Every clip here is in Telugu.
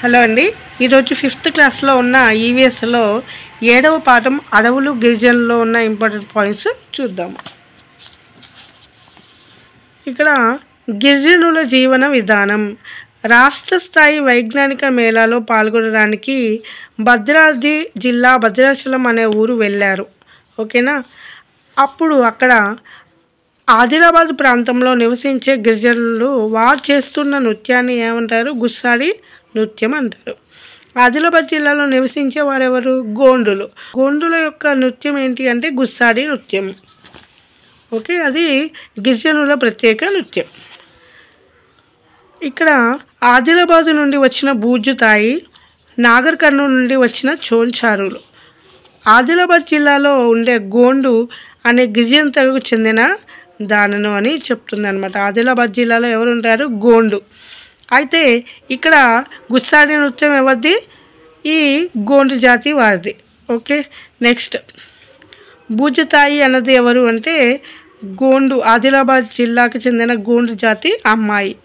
హలో అండి, ఈరోజు 5th క్లాస్లో ఉన్న ఈవీఎస్లో 7వ పాఠం అడవులు గిరిజనుల్లో ఉన్న ఇంపార్టెంట్ పాయింట్స్ చూద్దాము. ఇక్కడ గిరిజనుల జీవన విధానం. రాష్ట్ర స్థాయి వైజ్ఞానిక మేళాలో పాల్గొనడానికి భద్రాద్రి జిల్లా భద్రాచలం అనే ఊరు వెళ్ళారు. ఓకేనా. అప్పుడు అక్కడ ఆదిలాబాద్ ప్రాంతంలో నివసించే గిరిజనులు వారు చేస్తున్న నృత్యాన్ని ఏమంటారు? గుస్సాడి నృత్యం అంటారు. ఆదిలాబాద్ జిల్లాలో నివసించే వారెవరు? గోండులు. గోండుల యొక్క నృత్యం ఏంటి అంటే గుస్సాడి నృత్యం. ఓకే, అది గిరిజనుల ప్రత్యేక నృత్యం. ఇక్కడ ఆదిలాబాద్ నుండి వచ్చిన బూజుతాయి, నాగర్ కర్నూలు నుండి వచ్చిన చోంచారులు. ఆదిలాబాద్ జిల్లాలో ఉండే గోండు అనే గిరిజన తెగకు చెందిన దానను అని చెప్తుంది అనమాట. ఆదిలాబాద్ జిల్లాలో ఎవరు ఉంటారు? గోండు. అయితే ఇక్కడ గుస్సాడి నృత్యం ఎవరిది? ఈ గోండు జాతి వారిది. ఓకే, నెక్స్ట్ బూజుతాయి అన్నది ఎవరు అంటే గోండు, ఆదిలాబాద్ జిల్లాకు చెందిన గోండు జాతి అమ్మాయి.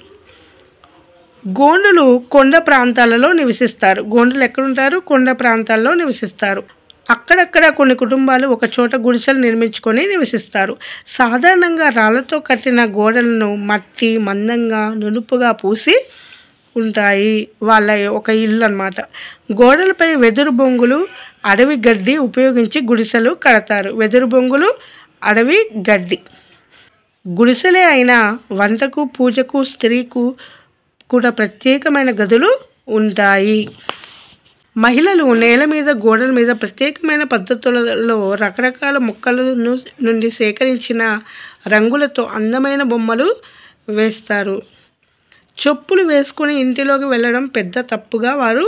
గోండులు కొండ ప్రాంతాలలో నివసిస్తారు. గోండులు ఎక్కడుంటారు? కొండ ప్రాంతాల్లో నివసిస్తారు. అక్కడక్కడ కొన్ని కుటుంబాలు ఒక చోట గుడిసెలు నిర్మించుకొని నివసిస్తారు. సాధారణంగా రాళ్లతో కట్టిన గోడలను మట్టి మందంగా నునుపుగా పూసి ఉంటాయి. వాళ్ళ ఒక ఇల్లు అన్నమాట. గోడలపై వెదురు బొంగులు, అడవి గడ్డి ఉపయోగించి గుడిసెలు కడతారు. వెదురు బొంగులు, అడవి గడ్డి. గుడిసెలే అయినా వంటకు, పూజకు, స్త్రీకు కూడా ప్రత్యేకమైన గదులు ఉంటాయి. మహిళలు నేల మీద, గోడల మీద ప్రత్యేకమైన పద్ధతులలో రకరకాల మొక్కల నుండి సేకరించిన రంగులతో అందమైన బొమ్మలు వేస్తారు. చెప్పులు వేసుకొని ఇంటిలోకి వెళ్ళడం పెద్ద తప్పుగా వారు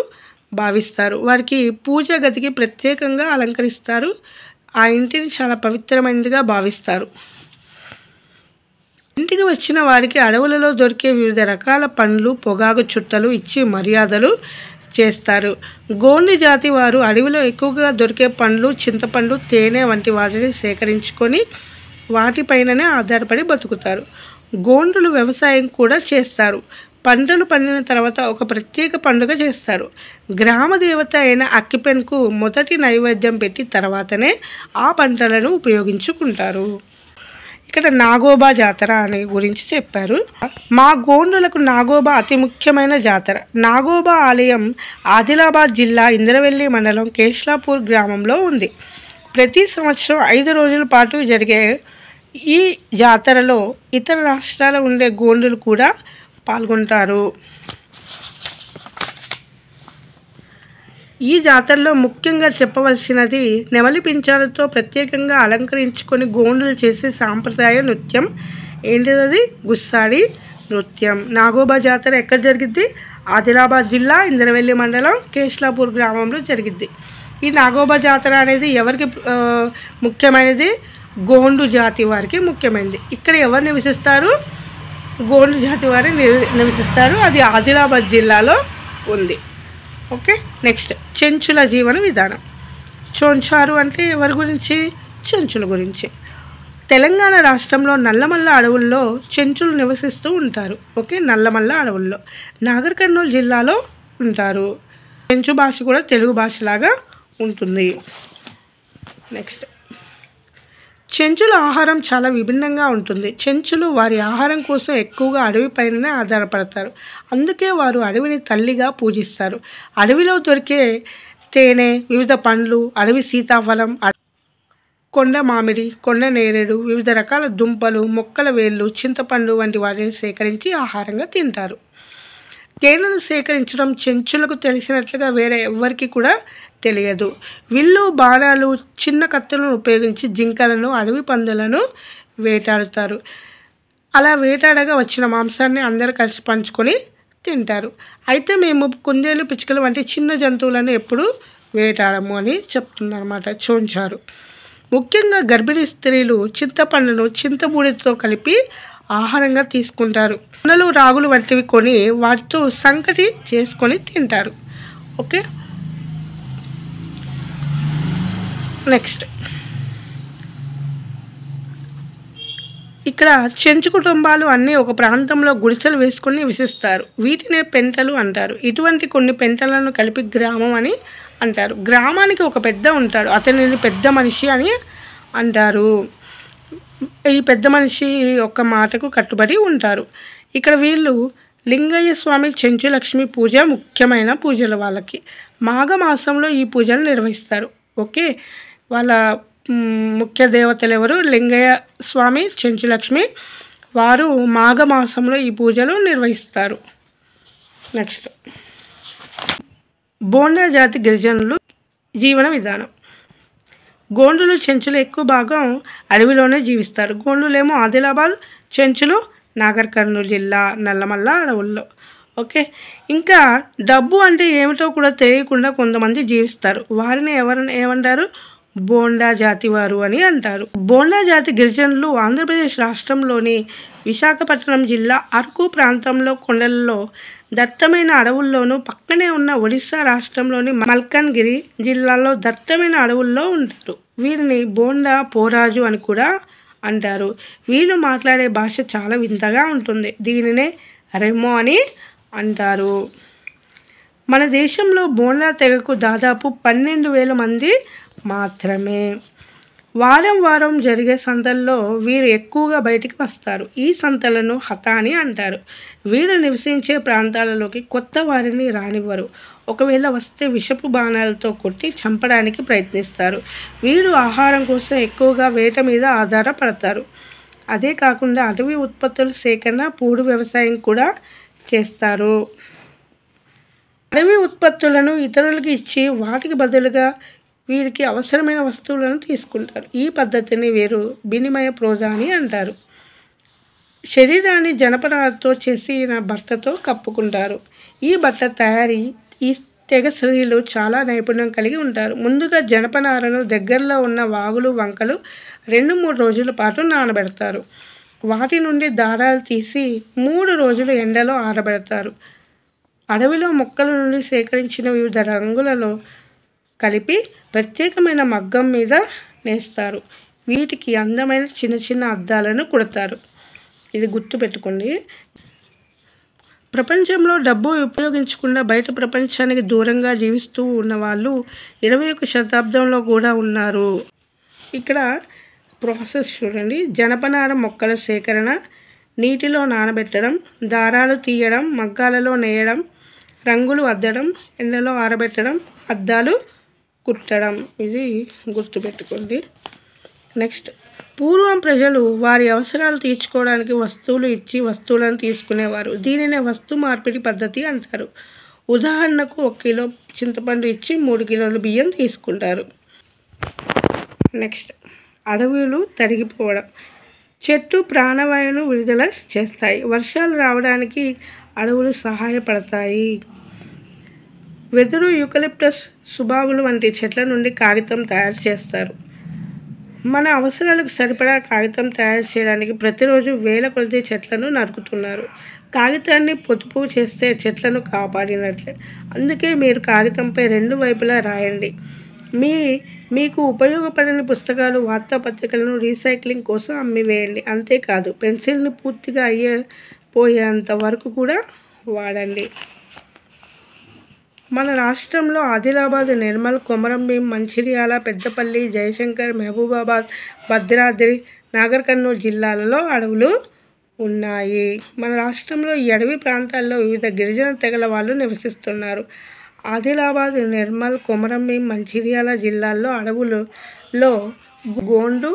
భావిస్తారు. వారికి పూజ గదికి ప్రత్యేకంగా అలంకరిస్తారు. ఆ ఇంటిని చాలా పవిత్రమైనదిగా భావిస్తారు. ఇంటికి వచ్చిన వారికి అడవులలో దొరికే వివిధ రకాల పండ్లు, పొగాకు చుట్టలు ఇచ్చి మర్యాదలు చేస్తారు. గోండు జాతి వారు అడవిలో ఎక్కువగా దొరికే పండ్లు, చింతపండు, తేనె వంటి వాటిని సేకరించుకొని వాటిపైననే ఆధారపడి బతుకుతారు. గోండులు వ్యవసాయం కూడా చేస్తారు. పంటలు పండిన తర్వాత ఒక ప్రత్యేక పండుగ చేస్తారు. గ్రామ దేవత అయిన అక్కిపెన్కు మొదటి నైవేద్యం పెట్టి తర్వాతనే ఆ పంటలను ఉపయోగించుకుంటారు. ఇక్కడ నాగోబా జాతర అనే గురించి చెప్పారు. మా గోండులకు నాగోబా అతి ముఖ్యమైన జాతర. నాగోబా ఆలయం ఆదిలాబాద్ జిల్లా ఇంద్రవెల్లి మండలం కేశ్లాపూర్ గ్రామంలో ఉంది. ప్రతి సంవత్సరం 5 రోజుల పాటు జరిగే ఈ జాతరలో ఇతర రాష్ట్రాల ఉండే గోండులు కూడా పాల్గొంటారు. ఈ జాతరలో ముఖ్యంగా చెప్పవలసినది నెమలి పింఛాలతో ప్రత్యేకంగా అలంకరించుకొని గోండులు చేసే సాంప్రదాయ నృత్యం ఏంటిది? గుస్సాడి నృత్యం. నాగోబా జాతర ఎక్కడ జరిగిద్ది? ఆదిలాబాద్ జిల్లా ఇంద్రవెల్లి మండలం కేశ్లాపూర్ గ్రామంలో జరిగిద్ది. ఈ నాగోబా జాతర అనేది ఎవరికి ముఖ్యమైనది? గోండు జాతి వారికి ముఖ్యమైనది. ఇక్కడ ఎవరు నివసిస్తారు? గోండు జాతి వారు నివసిస్తారు. అది ఆదిలాబాద్ జిల్లాలో ఉంది. ఓకే, నెక్స్ట్ చెంచుల జీవన విధానం. చోంచారు అంటే ఎవరి గురించి? చెంచుల గురించి. తెలంగాణ రాష్ట్రంలో నల్లమల్ల అడవుల్లో చెంచులు నివసిస్తూ ఉంటారు. ఓకే, నల్లమల్ల అడవుల్లో నాగర్ కర్నూలు జిల్లాలో ఉంటారు. చెంచు భాష కూడా తెలుగు భాషలాగా ఉంటుంది. నెక్స్ట్ చెంచుల ఆహారం చాలా విభిన్నంగా ఉంటుంది. చెంచులు వారి ఆహారం కోసం ఎక్కువగా అడవి పైననే ఆధారపడతారు. అందుకే వారు అడవిని తల్లిగా పూజిస్తారు. అడవిలో దొరికే తేనె, వివిధ పండ్లు, అడవి సీతాఫలం, కొండ మామిడి, కొండ నేరేడు, వివిధ రకాల దుంపలు, మొక్కల వేళ్ళు, చింతపండు వంటి వాటిని సేకరించి ఆహారంగా తింటారు. తేనెను సేకరించడం చెంచులకు తెలిసినట్లుగా వేరే ఎవ్వరికి కూడా తెలియదు. విల్లు, బాణాలు, చిన్న కత్తులను ఉపయోగించి జింకలను, అడవి పందులను వేటాడుతారు. అలా వేటాడగా వచ్చిన మాంసాన్ని అందరూ కలిసి పంచుకొని తింటారు. అయితే మేము కుందేలు, పిచ్చుకలు వంటి చిన్న జంతువులను ఎప్పుడూ వేటాడము అని చెప్తుందన్నమాట చోంచారు. ముఖ్యంగా గర్భిణీ స్త్రీలు చింతపండును చింతబూడితో కలిపి ఆహారంగా తీసుకుంటారు. జొన్నలు, రాగులు వంటివి కొని వాటితో సంకటి చేసుకొని తింటారు. ఓకే, నెక్స్ట్ ఇక్కడ చెంచు కుటుంబాలు అన్నీ ఒక ప్రాంతంలో గుడిసెలు వేసుకుని నివసిస్తారు. వీటినే పెంటలు అంటారు. ఇటువంటి కొన్ని పెంటలను కలిపి గ్రామం అని అంటారు. గ్రామానికి ఒక పెద్ద ఉంటాడు, అతనిని పెద్ద మనిషి అని అంటారు. ఈ పెద్ద మనిషి యొక్క మాటకు కట్టుబడి ఉంటారు. ఇక్కడ వీళ్ళు లింగయ్య స్వామి చెంచు లక్ష్మి పూజ ముఖ్యమైన పూజలు వాళ్ళకి. మాఘమాసంలో ఈ పూజలు నిర్వహిస్తారు. ఓకే, వాళ్ళ ముఖ్య దేవతలు ఎవరు? లింగయ్య స్వామి, చెంచు లక్ష్మి. వారు మాఘమాసంలో ఈ పూజలు నిర్వహిస్తారు. నెక్స్ట్, బోండా జాతి గిరిజనులు జీవన విధానం. గోండులు, చెంచులు ఎక్కువ భాగం అడవిలోనే జీవిస్తారు. గోండులేమో ఆదిలాబాద్, చెంచులు నాగర్ కర్నూలు జిల్లా నల్లమల్ల అడవుల్లో. ఓకే, ఇంకా డబ్బు అంటే ఏమిటో కూడా తెలియకుండా కొంతమంది జీవిస్తారు. వారిని ఏమంటారు? బోండా జాతి వారు అని అంటారు. బోండా జాతి గిరిజనులు ఆంధ్రప్రదేశ్ రాష్ట్రంలోని విశాఖపట్నం జిల్లా అరకు ప్రాంతంలో కొండలలో దట్టమైన అడవుల్లోనూ, పక్కనే ఉన్న ఒడిశా రాష్ట్రంలోని మల్కన్గిరి జిల్లాలో దట్టమైన అడవుల్లో ఉంటారు. వీరిని బోండా పోరాజు అని కూడా అంటారు. వీళ్ళు మాట్లాడే భాష చాలా వింతగా ఉంటుంది. దీనినే రెమో అని అంటారు. మన దేశంలో బోండా తెగకు దాదాపు 12,000 మంది మాత్రమే. వారం వారం జరిగే సంతల్లో వీరు ఎక్కువగా బయటికి వస్తారు. ఈ సంతలను హత అని అంటారు. వీరు నివసించే ప్రాంతాలలోకి కొత్త వారిని రానివ్వరు. ఒకవేళ వస్తే విషపు బాణాలతో కొట్టి చంపడానికి ప్రయత్నిస్తారు. వీరు ఆహారం కోసం ఎక్కువగా వేట మీద ఆధారపడతారు. అదే కాకుండా అటవీ ఉత్పత్తుల సేకరణ, పోడు వ్యవసాయం కూడా చేస్తారు. అటవీ ఉత్పత్తులను ఇతరులకు ఇచ్చి వాటికి బదులుగా వీరికి అవసరమైన వస్తువులను తీసుకుంటారు. ఈ పద్ధతిని వీరు వినిమయ ప్రోజ అని అంటారు. శరీరాన్ని జనపనారతో చేసిన బట్టతో కప్పుకుంటారు. ఈ బట్ట తయారీ ఈ తెగ స్త్రీలు చాలా నైపుణ్యం కలిగి ఉంటారు. ముందుగా జనపనారను దగ్గరలో ఉన్న వాగులు, వంకలు 2-3 రోజుల పాటు నానబెడతారు. వాటి నుండి దారాలు తీసి 3 రోజులు ఎండలో ఆరబెడతారు. అడవిలో మొక్కల నుండి సేకరించిన వివిధ రంగులలో కలిపి ప్రత్యేకమైన మగ్గం మీద నేస్తారు. వీటికి అందమైన చిన్న చిన్న అద్దాలను కుడతారు. ఇది గుర్తుపెట్టుకోండి. ప్రపంచంలో డబ్బు ఉపయోగించకుండా బయట ప్రపంచానికి దూరంగా జీవిస్తూ ఉన్న వాళ్ళు 21వ శతాబ్దంలో కూడా ఉన్నారు. ఇక్కడ ప్రాసెస్ చూడండి. జనపనార మొక్కల సేకరణ, నీటిలో నానబెట్టడం, దారాలు తీయడం, మగ్గాలలో నేయడం, రంగులు అద్దడం, ఎండలో ఆరబెట్టడం, అద్దాలు కుట్టడం. ఇది గుర్తుపెట్టుకోండి. నెక్స్ట్, పూర్వం ప్రజలు వారి అవసరాలు తీర్చుకోవడానికి వస్తువులు ఇచ్చి వస్తువులను తీసుకునేవారు. దీనినే వస్తు మార్పిడి పద్ధతి అంటారు. ఉదాహరణకు 1 కిలో చింతపండు ఇచ్చి 3 కిలోల బియ్యం తీసుకుంటారు. నెక్స్ట్, అడవులు తరిగిపోవడం. చెట్టు ప్రాణవాయువును విడుదల చేస్తాయి. వర్షాలు రావడానికి అడవులు సహాయపడతాయి. వెదురు, యూకలిప్టస్, సుబాబులు వంటి చెట్ల నుండి కాగితం తయారు చేస్తారు. మన అవసరాలకు సరిపడా కాగితం తయారు చేయడానికి ప్రతిరోజు వేల కొలది చెట్లను నరుకుతున్నారు. కాగితాన్ని పొదుపు చేస్తే చెట్లను కాపాడినట్లే. అందుకే మీరు కాగితంపై 2 వైపులా రాయండి. మీకు ఉపయోగపడని పుస్తకాలు, వార్తాపత్రికలను రీసైక్లింగ్ కోసం అమ్మివేయండి. అంతేకాదు, పెన్సిల్ని పూర్తిగా పోయేంత వరకు కూడా వాడండి. మన రాష్ట్రంలో ఆదిలాబాద్, నిర్మల్, కొమరంభీం, మంచిర్యాల, పెద్దపల్లి, జయశంకర్, మహబూబాబాద్, భద్రాద్రి, నాగర్ కర్నూలు జిల్లాలలో అడవులు ఉన్నాయి. మన రాష్ట్రంలో ఈ అడవి ప్రాంతాల్లో వివిధ గిరిజన తెగల వాళ్ళు నివసిస్తున్నారు. ఆదిలాబాద్, నిర్మల్, కొమరంభీం, మంచిర్యాల జిల్లాల్లో అడవులలో గోండు,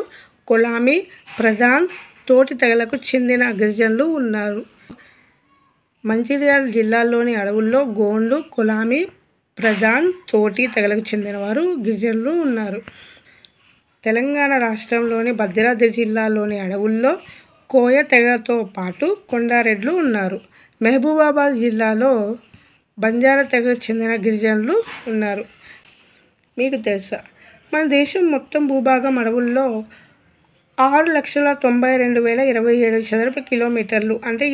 కొలామి, ప్రధాన్, తోటి తెగలకు చెందిన గిరిజనులు ఉన్నారు. మంచిర్యాల జిల్లాలోని అడవుల్లో గోండు, కొలామి, ప్రధాన్, తోటి తెగలకు చెందినవారు గిరిజనులు ఉన్నారు. తెలంగాణ రాష్ట్రంలోని భద్రాద్రి జిల్లాలోని అడవుల్లో కోయ తెగతో పాటు కొండారెడ్లు ఉన్నారు. మహబూబాబాద్ జిల్లాలో బంజారా తెగకు చెందిన గిరిజనులు ఉన్నారు. మీకు తెలుసా, మన దేశం మొత్తం భూభాగం అడవుల్లో 6,92,027 చదరపు కిలోమీటర్లు అంటే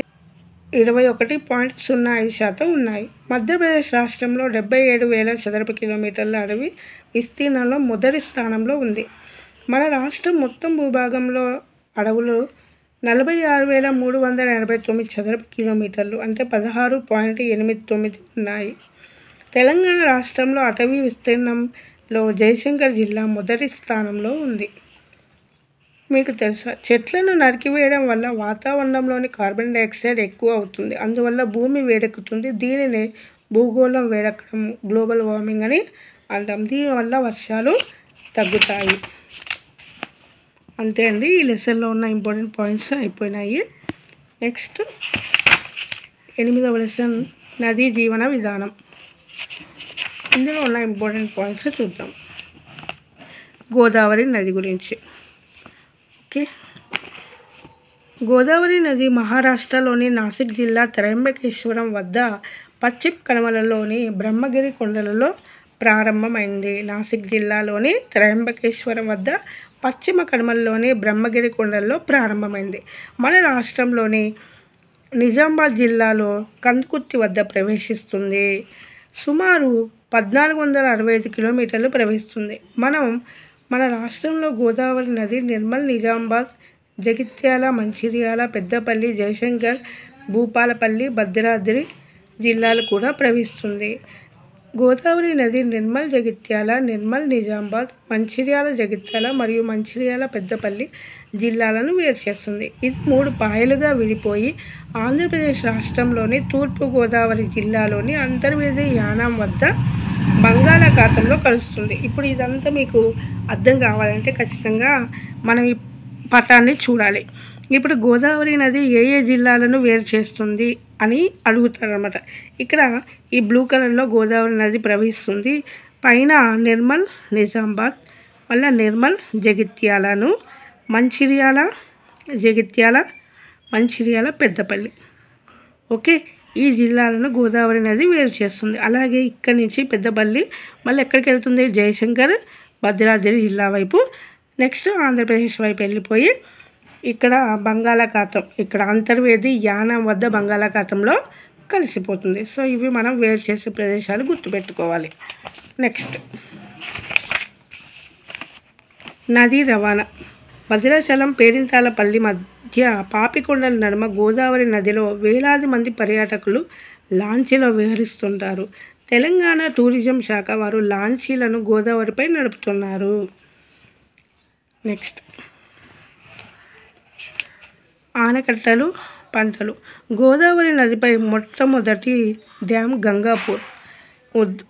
21.05% ఉన్నాయి. మధ్యప్రదేశ్ రాష్ట్రంలో 77,000 చదరపు కిలోమీటర్ల అడవి విస్తీర్ణంలో మొదటి స్థానంలో ఉంది. మన రాష్ట్రం మొత్తం భూభాగంలో అడవులు 46,389 చదరపు కిలోమీటర్లు అంటే 16.89 ఉన్నాయి. తెలంగాణ రాష్ట్రంలో అటవీ విస్తీర్ణంలో జయశంకర్ జిల్లా మొదటి స్థానంలో ఉంది. మీకు తెలుసా, చెట్లను నరికివేయడం వల్ల వాతావరణంలోని కార్బన్ డైఆక్సైడ్ ఎక్కువ అవుతుంది. అందువల్ల భూమి వేడెక్కుతుంది. దీనినే భూగోళం వేడెక్కడం, గ్లోబల్ వార్మింగ్ అని అంటాం. దీనివల్ల వర్షాలు తగ్గుతాయి. అంతే అండి, ఈ లెసన్లో ఉన్న ఇంపార్టెంట్ పాయింట్స్ అయిపోయినాయి. నెక్స్ట్ 8వ లెసన్ నదీ జీవన విధానం. ఇందులో ఉన్న ఇంపార్టెంట్ పాయింట్స్ చూద్దాం. గోదావరి నది గురించి. ఓకే, గోదావరి నది మహారాష్ట్రలోని నాసిక్ జిల్లా త్రయంబకేశ్వరం వద్ద పశ్చిమ కనుమలలోని బ్రహ్మగిరి కొండలలో ప్రారంభమైంది. నాసిక్ జిల్లాలోని త్రయంబకేశ్వరం వద్ద పశ్చిమ కనుమలలోని బ్రహ్మగిరి కొండల్లో ప్రారంభమైంది. మన రాష్ట్రంలోని నిజామాబాద్ జిల్లాలో కందుకుర్తి వద్ద ప్రవేశిస్తుంది. సుమారు 1465 కిలోమీటర్లు ప్రవహిస్తుంది. మన రాష్ట్రంలో గోదావరి నది నిర్మల్, నిజామాబాద్, జగిత్యాల, మంచిర్యాల, పెద్దపల్లి, జయశంకర్, భూపాలపల్లి, భద్రాద్రి జిల్లాలు కూడా ప్రవహిస్తుంది. గోదావరి నది నిర్మల్, జగిత్యాల, నిర్మల్, నిజామాబాద్, మంచిర్యాల, జగిత్యాల మరియు మంచిర్యాల, పెద్దపల్లి జిల్లాలను వేరు చేస్తుంది. ఇది 3 పాయలుగా విడిపోయి ఆంధ్రప్రదేశ్ రాష్ట్రంలోని తూర్పు గోదావరి జిల్లాలోని అంతర్వేది యానాం వద్ద బంగాళాఖాతంలో కలుస్తుంది. ఇప్పుడు ఇదంతా మీకు అర్థం కావాలంటే ఖచ్చితంగా మనం ఈ పటాన్ని చూడాలి. ఇప్పుడు గోదావరి నది ఏ జిల్లాలను వేరు చేస్తుంది అని అడుగుతారనమాట. ఇక్కడ ఈ బ్లూ కలర్లో గోదావరి నది ప్రవహిస్తుంది. పైన నిర్మల్, నిజామాబాద్, మళ్ళీ నిర్మల్, జగిత్యాలను, మంచిర్యాల, పెద్దపల్లి. ఓకే, ఈ జిల్లాలను గోదావరి నది వేరు చేస్తుంది. అలాగే ఇక్కడి నుంచి పెద్దపల్లి మళ్ళీ ఎక్కడికి వెళ్తుంది? జయశంకర్, భద్రాద్రి జిల్లా వైపు. నెక్స్ట్ ఆంధ్రప్రదేశ్ వైపు వెళ్ళిపోయి ఇక్కడ బంగాళాఖాతం, ఇక్కడ అంతర్వేది యానాం వద్ద బంగాళాఖాతంలో కలిసిపోతుంది. సో ఇవి మనం వేరు చేసే ప్రదేశాలు గుర్తుపెట్టుకోవాలి. నెక్స్ట్ నదీ రవాణా. భద్రాచలం, పేరింటాలపల్లి మధ్య పాపికొండల నడుమ గోదావరి నదిలో వేలాది మంది పర్యాటకులు లాంచీలో విహరిస్తుంటారు. తెలంగాణ టూరిజం శాఖ వారు లాంచీలను గోదావరిపై నడుపుతున్నారు. నెక్స్ట్ ఆనకట్టలు, పంటలు. గోదావరి నదిపై మొట్టమొదటి డ్యామ్ గంగాపూర్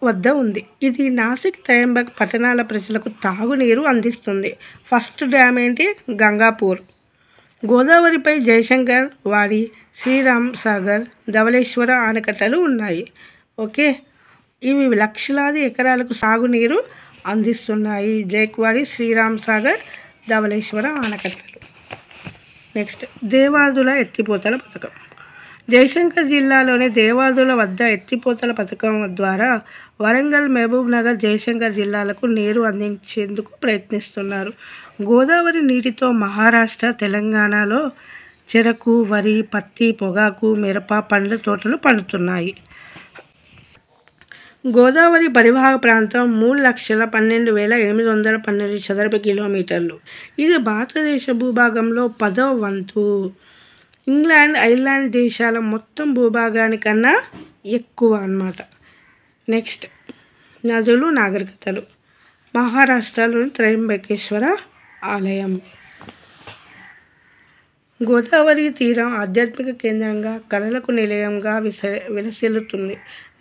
వద్ద ఉంది. ఇది నాసిక్, త్రయంబక్ పట్టణాల ప్రజలకు తాగునీరు అందిస్తుంది. ఫస్ట్ డ్యామ్ ఏంటి? గంగాపూర్. గోదావరిపై జయశంకర్, వాడి, శ్రీరామ్ సాగర్, ధవళేశ్వర ఆనకట్టలు ఉన్నాయి. ఓకే, ఇవి లక్షలాది ఎకరాలకు సాగునీరు అందిస్తున్నాయి. జైక్వాడి, శ్రీరామ్ సాగర్, ధవళేశ్వర ఆనకట్టలు. నెక్స్ట్ దేవాదుల ఎత్తిపోతల పథకం. జయశంకర్ జిల్లాలోని దేవాదుల వద్ద ఎత్తిపోతల పథకం ద్వారా వరంగల్, మహబూబ్ నగర్, జయశంకర్ జిల్లాలకు నీరు అందించేందుకు ప్రయత్నిస్తున్నారు. గోదావరి నీటితో మహారాష్ట్ర, తెలంగాణలో చెరకు, వరి, పత్తి, పొగాకు, మిరప, పండ్ల తోటలు పండుతున్నాయి. గోదావరి పరివాహక ప్రాంతం 3,12,812 చదరపు కిలోమీటర్లు. ఇది భారతదేశ భూభాగంలో 10వ వంతు. ఇంగ్లాండ్, ఐర్లాండ్ దేశాల మొత్తం భూభాగానికన్నా ఎక్కువ అన్నమాట. నెక్స్ట్ నదులు, నాగరికతలు. మహారాష్ట్రలోని త్రయంబకేశ్వర ఆలయం. గోదావరి తీరం ఆధ్యాత్మిక కేంద్రంగా, కళలకు నిలయంగా విలసిల్లుతుంది.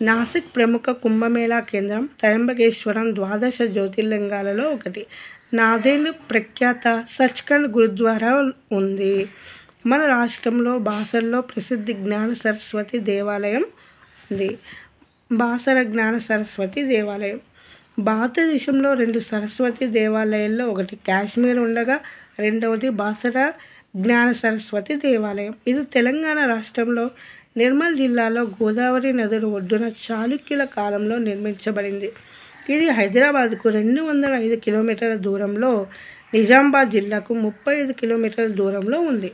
నాసిక్ ప్రముఖ కుంభమేళా కేంద్రం. త్రయంబకేశ్వరం 12 జ్యోతిర్లింగాలలో ఒకటి. నాందేడ్ ప్రఖ్యాత సచ్ఖండ్ గురుద్వారా ఉంది. మన రాష్ట్రంలో బాసరలో ప్రసిద్ధి జ్ఞాన సరస్వతి దేవాలయం ఉంది. బాసర జ్ఞాన సరస్వతి దేవాలయం. భారతదేశంలో 2 సరస్వతి దేవాలయాల్లో ఒకటి కాశ్మీర్ ఉండగా రెండవది బాసర జ్ఞాన సరస్వతి దేవాలయం. ఇది తెలంగాణ రాష్ట్రంలో నిర్మల్ జిల్లాలో గోదావరి నదుల ఒడ్డున చాళుక్యుల కాలంలో నిర్మించబడింది. ఇది హైదరాబాద్కు 205 కిలోమీటర్ల దూరంలో, నిజామాబాద్ జిల్లాకు 35 కిలోమీటర్ల దూరంలో ఉంది.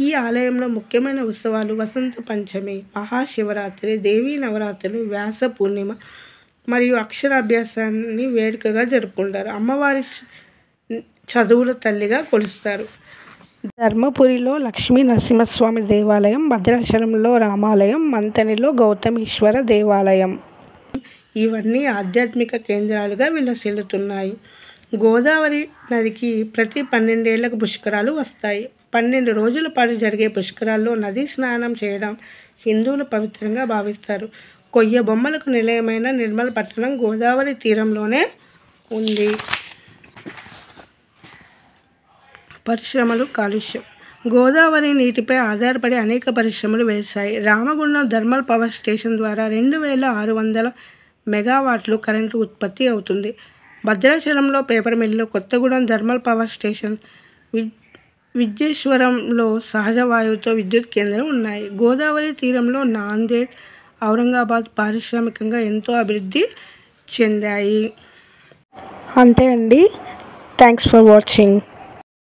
ఈ ఆలయంలో ముఖ్యమైన ఉత్సవాలు వసంత పంచమి, మహాశివరాత్రి, దేవీ నవరాత్రులు, వ్యాస పూర్ణిమ మరియు అక్షరాభ్యాసాన్ని వేడుకగా జరుపుకుంటారు. అమ్మవారి చదువుల తల్లిగా కొలుస్తారు. ధర్మపురిలో లక్ష్మీ నరసింహస్వామి దేవాలయం, భద్రాచలంలో రామాలయం, మంతనిలో గౌతమీశ్వర దేవాలయం ఇవన్నీ ఆధ్యాత్మిక కేంద్రాలుగా విలసిల్లుతున్నాయి. గోదావరి నదికి ప్రతి 12 ఏళ్లకు పుష్కరాలు వస్తాయి. 12 రోజుల పాటు జరిగే పుష్కరాల్లో నదీ స్నానం చేయడం హిందువులు పవిత్రంగా భావిస్తారు. కొయ్య బొమ్మలకు నిలయమైన నిర్మల పట్టణం గోదావరి తీరంలోనే ఉంది. పరిశ్రమలు, కాలుష్యం. గోదావరి నీటిపై ఆధారపడి అనేక పరిశ్రమలు వెలిశాయి. రామగుండం థర్మల్ పవర్ స్టేషన్ ద్వారా 2600 మెగావాట్లు కరెంటు ఉత్పత్తి అవుతుంది. భద్రాచలంలో paper mill, Kothagudem thermal power station, విద్యేశ్వరంలో సహజ వాయువుతో విద్యుత్ కేంద్రం ఉన్నాయి. గోదావరి తీరంలో నాందేడ్, ఔరంగాబాద్ పారిశ్రామికంగా ఎంతో అభివృద్ధి చెందాయి. అంతే అండి. Thanks for watching.